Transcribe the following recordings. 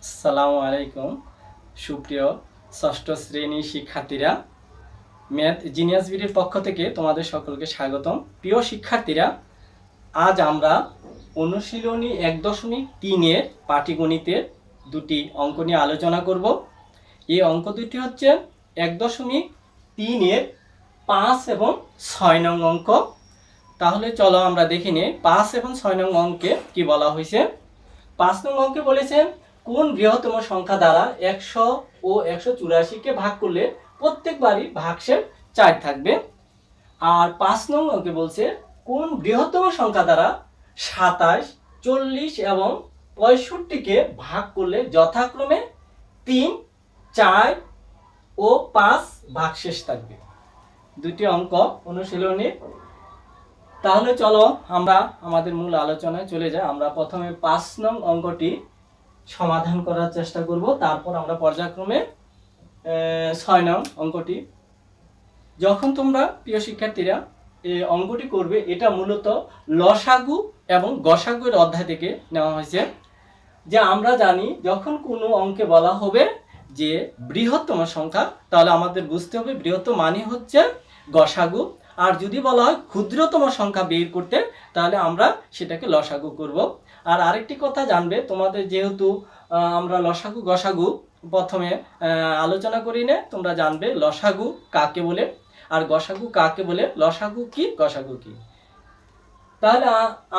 আসসালামু আলাইকুম সুপ্রিয় ষষ্ঠ শ্রেণীর শিক্ষার্থীরা, ম্যাথ জিনিয়াস ভিডিওর পক্ষ থেকে তোমাদের সকলকে স্বাগতম। প্রিয় শিক্ষার্থীরা, আজ আমরা অনুশীলনী 1.3-এর পাটিগণিতের দুটি অঙ্ক নিয়ে আলোচনা করব। এই অঙ্ক দুটি হচ্ছে 1.3-এর 5 এবং 6 নং অঙ্ক। তাহলে চলো আমরা দেখে নিই 5 এবং 6 নং অঙ্কে কি বলা হয়েছে। 5 নং অঙ্কে বলেছেন কোন বৃহত্তম সংখ্যা দ্বারা 100 ও 184-কে ভাগ করলে প্রত্যেকবারই ভাগশেষ 4 থাকবে। আর 5 নং অঙ্কে বলছে কোন বৃহত্তম সংখ্যা দ্বারা 27, 40 এবং 65-কে ভাগ করলে যথাক্রমে 3, 4 ও 5 ভাগশেষ থাকবে। দুটি অঙ্ক অনুশীলনী। তাহলে চলো আমরা আমাদের মূল আলোচনায় চলে যাই। আমরা প্রথমে 5 নং অঙ্কটি সমাধান করার চেষ্টা করব, তারপর আমরা পর্যায়ক্রমে 6 নং অঙ্কটি। যখন তোমরা প্রিয় শিক্ষার্থীরা এই অঙ্কটি করবে, এটা মূলত লসাগু এবং গসাগু এর অধ্যায় থেকে নেওয়া হয়েছে। যে আমরা জানি যখন কোনো অঙ্কে বলা হবে যে বৃহত্তম সংখ্যা, তাহলে আমাদের বুঝতে হবে বৃহত্তম মানে হচ্ছে গসাগু। আর যদি বলা হয় ক্ষুদ্রতম সংখ্যা বের করতে, তাহলে আমরা সেটাকে লসাগু করব। আর আরেকটি কথা জানবে, তোমাদের যেহেতু আমরা লসাগু গসাগু প্রথমে আলোচনা করি না, তোমরা জানবে লসাগু কাকে বলে আর গসাগু কাকে বলে, লসাগু কি গসাগু কি। তাহলে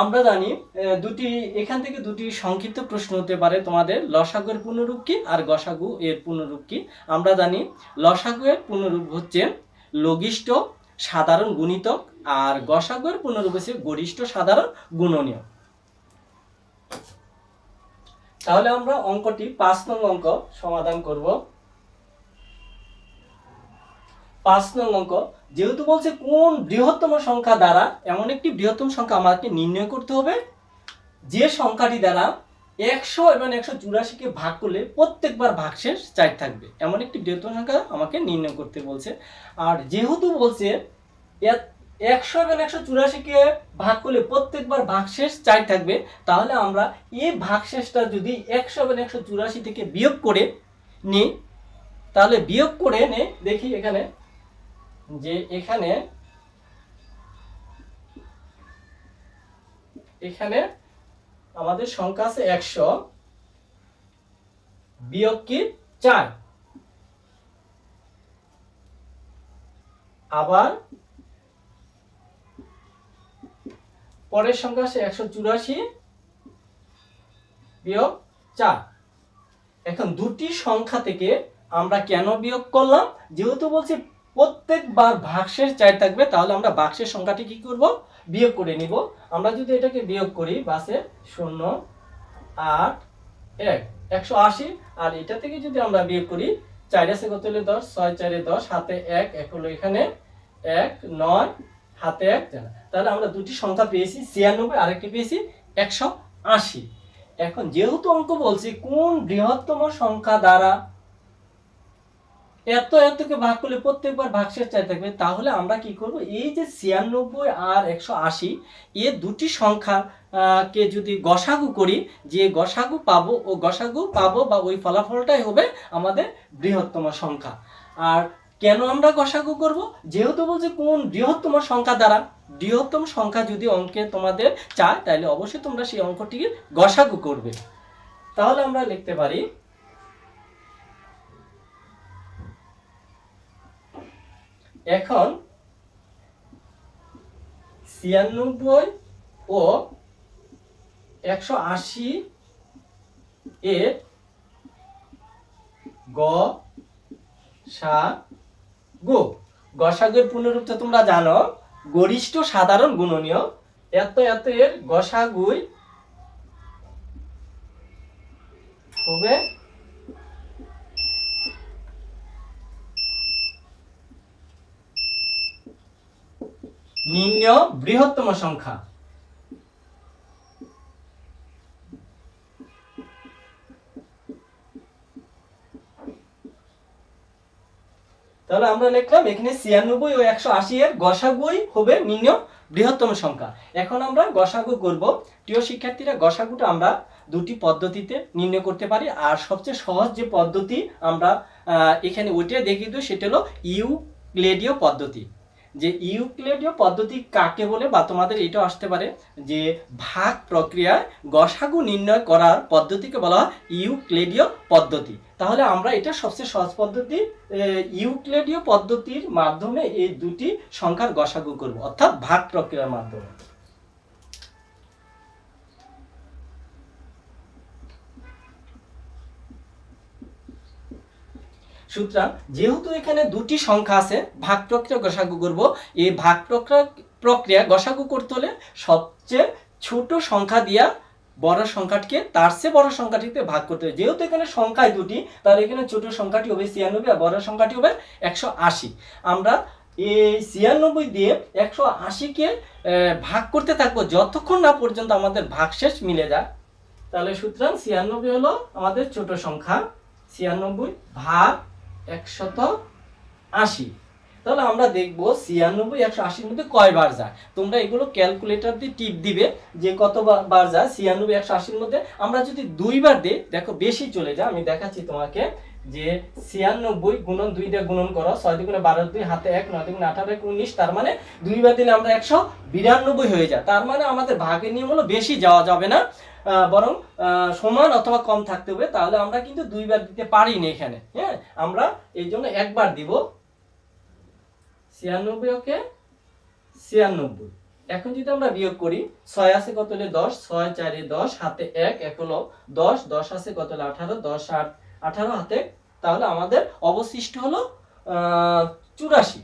আমরা জানি এখান থেকে দুটি সংক্ষিপ্ত প্রশ্ন হতে পারে তোমাদের, লসাগু এর পূর্ণরূপ কি আর গসাগু এর পূর্ণরূপ কি। আমরা জানি লসাগু এর পূর্ণরূপ হচ্ছে লঘিষ্ঠ সাধারণ গুণিতক, আর গসাগু এর পূর্ণরূপ হচ্ছে গরিষ্ঠ সাধারণ গুণনীয়। তাহলে আমরা অঙ্কটি 5 নং অঙ্ক সমাধান করব। 5 নং অঙ্ক যেহেতু বলছে কোন বৃহত্তম সংখ্যা দ্বারা, এমন একটি বৃহত্তম সংখ্যা আমাকে নির্ণয় করতে হবে যে সংখ্যাটি দ্বারা 100 এবং 184-কে ভাগ করলে প্রত্যেকবার ভাগশেষ 4 থাকবে, এমন একটি বৃহত্তম সংখ্যা আমাকে নির্ণয় করতে বলছে। আর যেহেতু বলছে 100 এবং 184-কে ভাগ করলে প্রত্যেকবার ভাগশেষ 4 থাকবে, তাহলে আমরা এই ভাগশেষটা যদি 100 এবং 184 থেকে বিয়োগ করে নিই, তাহলে বিয়োগ করে দেখি এখানে যে এখানে আমাদের সংখ্যা আছে 100 বিয়োগ কি 4, আবার পরের সংখ্যা আছে 184 বিয়োগ 4। এখন দুটি সংখ্যা থেকে আমরা কেন বিয়োগ করলাম, যেহেতু বলছি প্রত্যেকবার ভাগশেষ 4 থাকবে, তাহলে আমরা ভাগশেষ সংখ্যাটি কি করব, বিয়োগ করে নিব। আমরা যদি এটাকে বিয়োগ করি, বাসে 0, 8, 1, 180, আর এটা থেকে যদি আমরা বিয়োগ করি, 4 আছে কত হলো 10, 6 4 10, হাতে 1 1 হলো এখানে 1, 9 হাতে 1 জানা। তাহলে আমরা দুটি সংখ্যা পেয়েছি 96, আরেকটি পেয়েছি 180। এখন যেহেতু অঙ্ক বলছি কোন বৃহত্তম সংখ্যা দ্বারা এতকে ভাগ করলে প্রত্যেকবার ভাগশেষ 4 থাকবে, তাহলে আমরা কি করব, এই যে 96 আর 180 এই দুটি সংখ্যা কে যদি গসাগু করি, যে গসাগু পাবো বা ওই ফলাফলটাই হবে আমাদের বৃহত্তম সংখ্যা। আর কেন আমরা গসাগু করব, যেহেতু বলছে কোন বৃহত্তম সংখ্যা দ্বারা, বৃহত্তম সংখ্যা যদি অঙ্কে তোমাদের চায়, তাহলে অবশ্যই তোমরা সেই অঙ্কটিকে গসাগু করবে। তাহলে আমরা লিখতে পারি এখন 96 ও 180 এর গসাগুর পূর্ণরূপটা তোমরা জানো গরিষ্ঠ সাধারণ গুণনীয়। এত এর গসাগুই হবে নিম্ন বৃহত্তম সংখ্যা। তাহলে আমরা লিখলাম এখানে 96 ও 180 এর গসাগুই হবে নিম্ন বৃহত্তম সংখ্যা। এখন আমরা গসাগু করব। প্রিয় শিক্ষার্থীরা, গসাগুটা আমরা দুটি পদ্ধতিতে নির্ণয় করতে পারি। আর সবচেয়ে সহজ যে পদ্ধতি আমরা এখানে ওইটা দেখিয়ে দেবো, সেটা হলো ইউক্লিডীয় পদ্ধতি। যে ইউক্লিডীয় পদ্ধতি কাকে বলে, বা তোমাদের এটাও আসতে পারে যে ভাগ প্রক্রিয়ায় গসাগু নির্ণয় করার পদ্ধতিকে বলা হয় ইউক্লিডীয় পদ্ধতি। তাহলে আমরা এটা সবচেয়ে সহজ পদ্ধতি, ইউক্লিডীয় পদ্ধতির মাধ্যমে এই দুটি সংখ্যার গসাগু করব, অর্থাৎ ভাগ প্রক্রিয়ার মাধ্যমে। সুতরাং যেহেতু এখানে দুটি সংখ্যা আছে, ভাগ প্রক্রিয়া গসাগু করব। এই ভাগ প্রক্রিয়া গসাগু করতে হলে সবচেয়ে ছোট সংখ্যা দিয়া বড় সংখ্যাটিকে তার চেয়ে বড় সংখ্যাটিতে ভাগ করতে হবে। যেহেতু এখানে সংখ্যায় দুটি, তাহলে এখানে ছোট সংখ্যাটি হবে 96 আর বড় সংখ্যাটি হবে 180। আমরা এই 96 দিয়ে 180কে ভাগ করতে থাকবো যতক্ষণ না পর্যন্ত আমাদের ভাগশেষ মিলে যায়। তাহলে সুতরাং 96 হলো আমাদের ছোট সংখ্যা, 96 ভাগ 180। তাহলে আমরা দেখব 96 180 মধ্যে কয়বার যায়। তোমরা এগুলো ক্যালকুলেটর দিয়ে টিপ দিবে যে কতবার যায় 96 180 মধ্যে। আমরা যদি দুইবার দিই, দেখো বেশি চলে যায়। আমি দেখাচ্ছি তোমাকে যে 96 গুণন 2 দিয়ে গুণন করো, 6 দুগুণে 12, 2 হাতে 1, 9 দুগুণে 18, 19, তার মানে দুইবার দিলে আমরা 192 হয়ে যায়। তার মানে আমাদের ভাগের নিয়ম হলো বেশি যাওয়া যাবে না, বরং সমান অথবা কম থাকতে হবে। তাহলে আমরা কিন্তু দুইবার দিতে পারি না এখানে, হ্যাঁ, আমরা এই জন্য একবার দিব। 96 ওকে 96। এখন যদি আমরা বিয়োগ করি, 6 আছে কত হলে 10, 6 4 10, হাতে 1, 1 হলো 10, 10 আছে কত হলে 18, 10 8 18 হাতে, তাহলে আমাদের অবশিষ্ট হলো 84।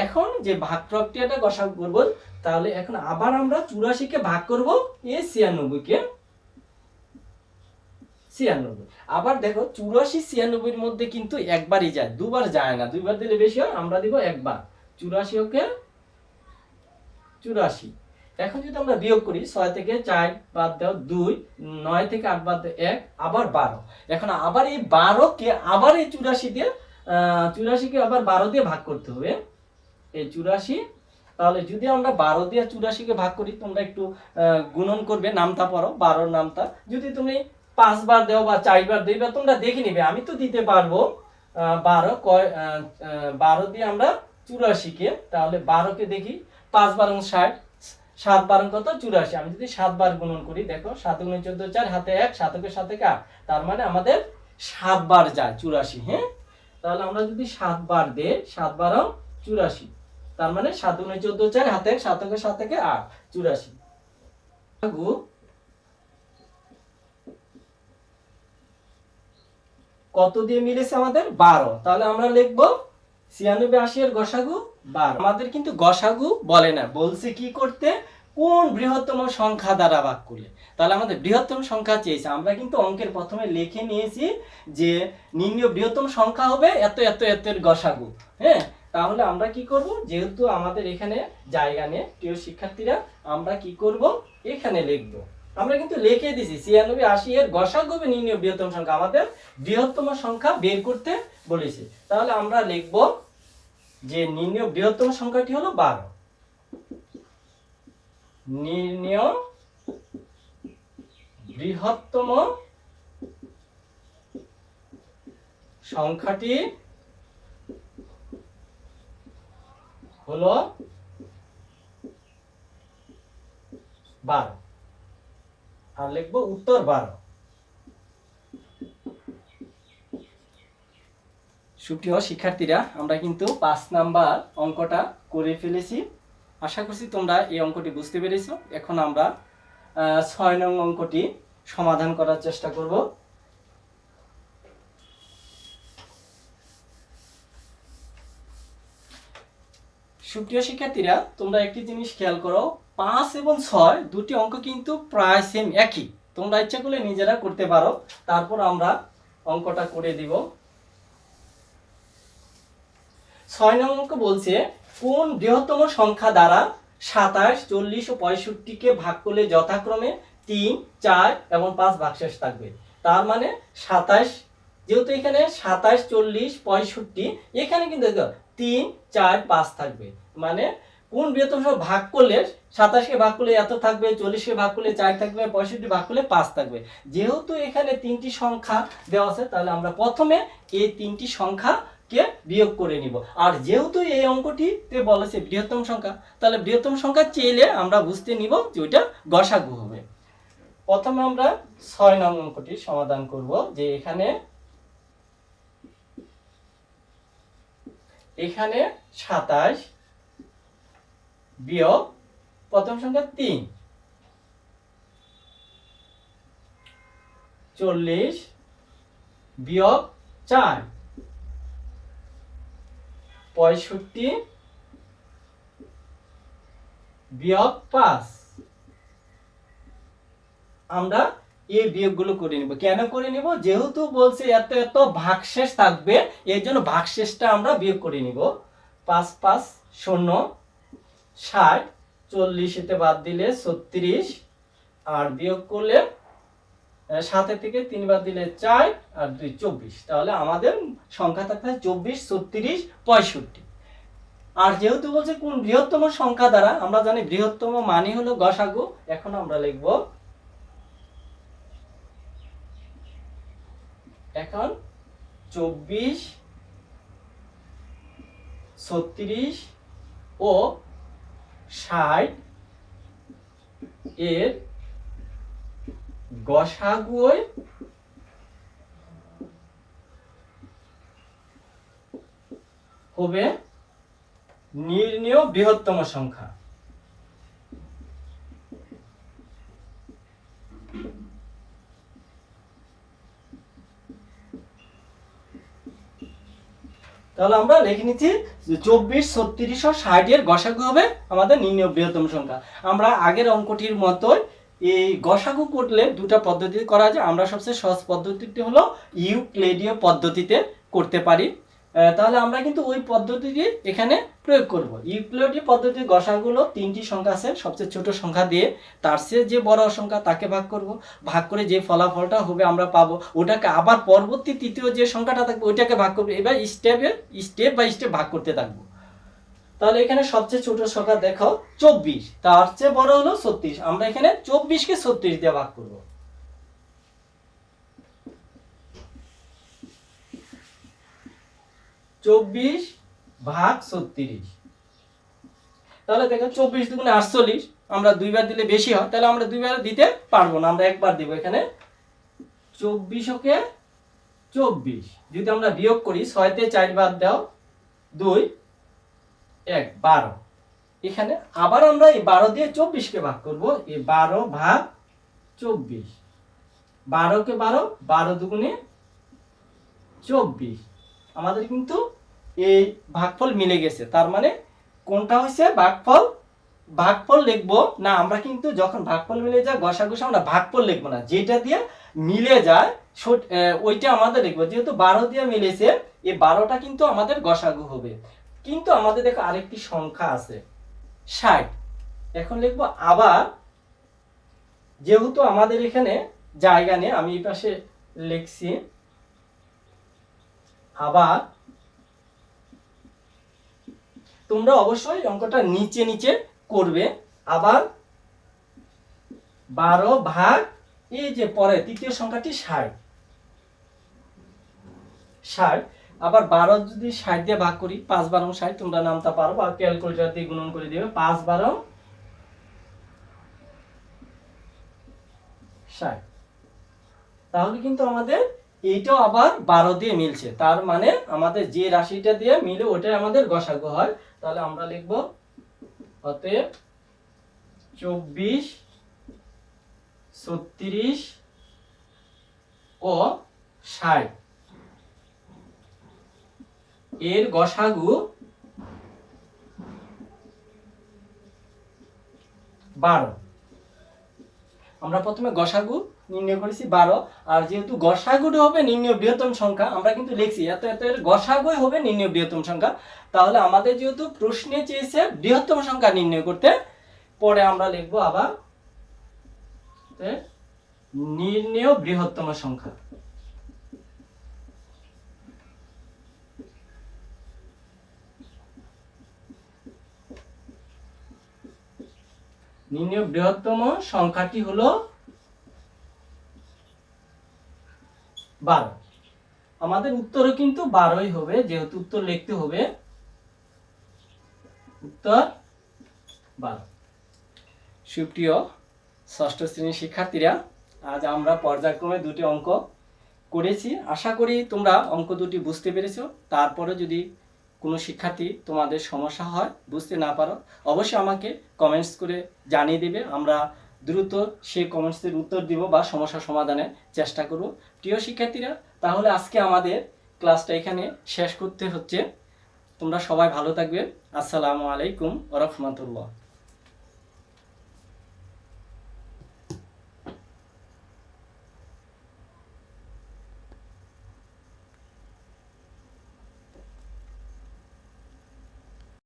এখন যে ভাগ প্রক্রিয়াটা গসাগু করব, তাহলে এখন আবার আমরা 84 কে ভাগ করব এই 96 কে। 96 আবার দেখো 84 96 এর মধ্যে কিন্তু একবারই যায়, দুবার যায় না। দুইবার দিলে বেশি হয়, আমরা দিব একবার। 84 ওকে 84। এখন যদি আমরা বিয়োগ করি, 6 থেকে 4 বাদ দাও 2, 9 থেকে 8 বাদ দাও 1, আবার 12। এখন আবার এই 12 কে আবার এই 84 দিয়ে 84 কে আবার 12 দিয়ে ভাগ করতে হবে, এই 84। তাহলে যদি আমরা 12 দিয়ে 84 কে ভাগ করি, তোমরা একটু গুণন করবে, নামতা পড়ো 12 নামতা। যদি তুমি 5 বার দাও বা 4 বার দিই, বা তোমরা দেখে নিবে, আমি তো দিতে পারবো 12 দিয়ে আমরা 84 কে, তাহলে 12 কে দেখি 5 বার 60, 7 বার কত 84। আমি যদি 7 বার গুণন করি, দেখো 7 গুণে 14 4, হাতে 1, 7 কে 7 থেকে 8, তার মানে আমাদের 7 বার যায় 84। হ্যাঁ, তাহলে আমরা যদি 7 বার দেই, 7 বার 84, তার মানে 7 গুণে 14 4, হাতে 1, 7 কে 7 থেকে 8, 84। কত দিয়ে মিলেছে আমাদের 12। তাহলে আমরা লিখবো 96 80 এর গসাগু 12। আমাদের কিন্তু গসাগু বলে না, বলছে কি করতে, কোন বৃহত্তম সংখ্যা দ্বারা ভাগ করলে। তাহলে আমাদের বৃহত্তম সংখ্যা চেয়েছে। আমরা কিন্তু অঙ্কের প্রথমে লিখে নিয়েছি যে নির্ণয় বৃহত্তম সংখ্যা হবে এত এত এতের গসাগু। হ্যাঁ, তাহলে আমরা কি করব, যেহেতু আমাদের এখানে জায়গা নেই প্রিয় শিক্ষার্থীরা, আমরা কি করব, এখানে লিখবো। আমরা কিন্তু লিখে দিছি 96 80 এর গসাগু হবে নির্ণয় বৃহত্তম সংখ্যা। আমাদের বৃহত্তম সংখ্যা বের করতে বলেছে। তাহলে আমরা লিখব যে নির্ণয় বৃহত্তম সংখ্যাটি হলো 12। নির্ণয় বৃহত্তম সংখ্যাটি হলো 12। আর লিখবো উত্তর 12। সুপ্রিয় শিক্ষার্থীরা, আমরা কিন্তু 5 নাম্বার অঙ্কটা করে ফেলেছি। আশা করছি তোমরা এই অঙ্কটি বুঝতে পেরেছো। এখন আমরা 6 নং অঙ্কটি সমাধান করার চেষ্টা করব। সুপ্রিয় শিক্ষার্থীরা, তোমরা একটি জিনিস খেয়াল করো, 5 এবং 6 দুটি অঙ্ক কিন্তু প্রায় সেম, একই। তোমরা ইচ্ছা করলে নিজেরা করতে পারো। তারপর আমরা অঙ্কটা করে দিব। 6 নং অঙ্ক বলছে, কোন বৃহত্তম সংখ্যা দ্বারা 27 40 ও 65 কে ভাগ করলে যথাক্রমে 3 4 এবং 5 ভাগশেষ থাকবে। তার মানে 27, যেহেতু এখানে 27 40 65, এখানে কিন্তু 3 4 5 থাকবে, মানে কোন বৃহত্তম সংখ্যা ভাগ করলে 27কে ভাগ করলে এত থাকবে, 40কে ভাগ করলে 4 থাকবে, 65 ভাগ করলে 5 থাকবে। যেহেতু এখানে তিনটি সংখ্যা দেওয়া আছে তাহলে আমরা প্রথমে এই তিনটি সংখ্যাকে বিয়োগ করে নিব। আর যেহেতু এই অঙ্কটিতে বলেছে বৃহত্তম সংখ্যা, তাহলে বৃহত্তম সংখ্যা চেয়ে আমরা বুঝতে নিব যে ওইটা গসাগু হবে। প্রথমে আমরা 6 নং অঙ্কটি সমাধান করব। যে এখানে 27 বিয়োগ প্রথম সংখ্যা 3, 40 বিয়োগ 4, 65 বিয়োগ 5। আমরা এই বিয়োগগুলো করে নিব। কেন করে নিব? যেহেতু বলছে এত এত ভাগশেষ থাকবে, এর জন্য ভাগশেষটা আমরা বিয়োগ করে নিব। 5 5 0 60, 40 বাদ দিলে 36, আর বিয়োগ করলে 7 থেকে 3 বাদ দিলে 4 আর 2 24। তাহলে আমাদের সংখ্যা থাকবে 24 36 65। আর যেহেতু বলছে কোন বৃহত্তম সংখ্যা দ্বারা, আমরা জানি বৃহত্তম মানে হলো গসাগু। এখন আমরা লিখব, এখন 24 36 ও 60 এর গসাগু হবে নির্ণেয় বৃহত্তম সংখ্যা। তাহলে আমরা লিখে নিচ্ছি 24 36 ও 60 এর গসাগু হবে আমাদের নির্ণেয় বৃহত্তম সংখ্যা। আমরা আগের অঙ্কটির মতোই এই গসাগু করলে দুটো পদ্ধতিতে করা যায়। আমরা সবচেয়ে সহজ পদ্ধতিটি হলো ইউক্লিডীয় পদ্ধতিতে করতে পারি। তাহলে আমরা কিন্তু ওই পদ্ধতিটি এখানে প্রয়োগ করব। ইউক্লিডীয় পদ্ধতির গসাগুলো তিনটি সংখ্যা আছে, সবচেয়ে ছোট সংখ্যা দিয়ে তার চেয়ে যে বড় সংখ্যা তাকে ভাগ করব, ভাগ করে যে ফলাফলটা হবে আমরা পাবো, ওটাকে আবার পরবর্তী তৃতীয় যে সংখ্যাটা থাকবে ওইটাকে ভাগ করবো। এবার স্টেপ বাই স্টেপ ভাগ করতে থাকবো। তাহলে এখানে সবচেয়ে ছোট সংখ্যা দেখো 24, তার চেয়ে বড় হলো 36। আমরা এখানে 24কে 36 দিয়ে ভাগ করব। চব্বিশ ভাগ 36। তাহলে দেখো 24 দুগুণে 48, আমরা দুইবার দিলে বেশি হয়, তাহলে আমরা দুইবার দিতে পারবো না, আমরা একবার দিব। এখানে 24কে 24 যদি আমরা বিয়োগ করি, 6 তে 4 বাদ দাও 2 1 12। এখানে আবার আমরা এই 12 দিয়ে 24কে ভাগ করব। এই 12 ভাগ 24, 12কে 12, 12 দুগুণে 24। আমাদের কিন্তু এই ভাগফল মিলে গেছে। তার মানে কোনটা হচ্ছে ভাগফল? ভাগফল লিখবো না, আমরা কিন্তু যখন ভাগফল মিলে যায় গসাগু আমরা ভাগফল লিখবো না, যেটা দিয়ে মিলে যায় ওইটা আমাদের লিখবো। যেহেতু 12 দিয়ে মিলেছে, এই 12টা কিন্তু আমাদের গসাগু হবে। কিন্তু আমাদের দেখো আরেকটি সংখ্যা আছে 60। এখন লিখবো আবার, যেহেতু আমাদের এখানে জায়গা নেই, আমি এই পাশে লিখছি আবার। তোমরা অবশ্যই অঙ্কটা নিচে নিচে করবে। আবার 12 ভাগ এই যে পরে তৃতীয় সংখ্যাটি 60, আবার 12 যদি 60 দিয়ে ভাগ করি, 5 12 60, তোমরা নামটা পারো বা ক্যালকুলেটর দিয়ে গুণন করে দিবে। 5 12 60। তাহলে কিন্তু আমাদের এইটাও আবার 12 দিয়ে মিলছে। তার মানে আমাদের যে রাশিটা দিয়ে মিলে ওটাই আমাদের গসাগু হয়। তাহলে আমরা লিখব অতএব 24 36 ও 60 এর গসাগু 12। আমরা প্রথমে গসাগু নির্ণয় করেছি 12, আর যেহেতু গসাগুটা হবে নির্ণয় বৃহত্তম সংখ্যা, আমরা কিন্তু লিখছি এত এত এর গসাগুই হবে নির্ণয় বৃহত্তম সংখ্যা। তাহলে আমাদের যেহেতু প্রশ্নে চেয়েছে বৃহত্তম সংখ্যা নির্ণয় করতে, পরে আমরা লিখব আবার নির্ণয় বৃহত্তম সংখ্যা। নির্ণয় বৃহত্তম সংখ্যাটি হলো 12। আমাদের উত্তরও কিন্তু 12ই হবে, যেহেতু উত্তর লিখতে হবে উত্তর 12। সুপ্রিয় ষষ্ঠ শ্রেণীর শিক্ষার্থীরা, আজ আমরা পর্যায়ক্রমে দুটি অঙ্ক করেছি। আশা করি তোমরা অঙ্ক দুটি বুঝতে পেরেছো। তারপরে যদি কোনো শিক্ষার্থী তোমাদের সমস্যা হয়, বুঝতে না পারো, অবশ্যই আমাকে কমেন্টস করে জানিয়ে দেবে। আমরা দ্রুত সেই কমেন্টসের উত্তর দিব বা সমস্যা সমাধানের চেষ্টা করব। প্রিয় শিক্ষার্থীরা, তাহলে আজকে আমাদের ক্লাসটা এখানে শেষ করতে হচ্ছে। তোমরা সবাই ভালো থাকবে। আসসালামু আলাইকুম ওয়া রাহমাতুল্লাহ।